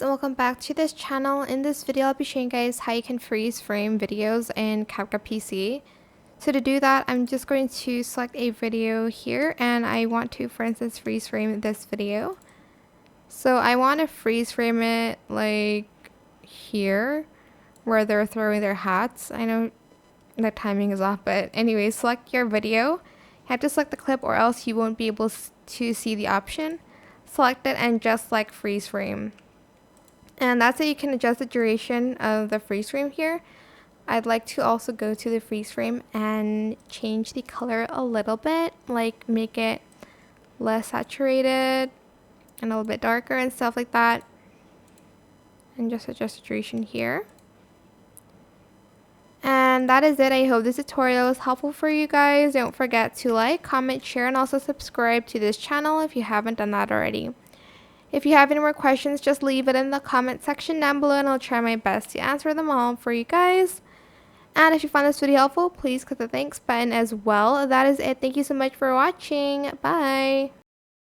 guys, and welcome back to this channel. In this video I'll be showing you guys how you can freeze frame videos in CapCut PC. So to do that, I'm just going to select a video here, and I want to, for instance, freeze frame this video. So I want to freeze frame it like here where they're throwing their hats. I know the timing is off, but anyway, select your video. You have to select the clip or else you won't be able to see the option. Select it and just like freeze frame. And that's it. You can adjust the duration of the freeze frame here. I'd like to also go to the freeze frame and change the color a little bit, like make it less saturated and a little bit darker and stuff like that. And just adjust the duration here. And that is it. I hope this tutorial was helpful for you guys. Don't forget to like, comment, share, and also subscribe to this channel if you haven't done that already. If you have any more questions, just leave it in the comment section down below and I'll try my best to answer them all for you guys. And if you found this video helpful, please click the thanks button as well. That is it. Thank you so much for watching. Bye.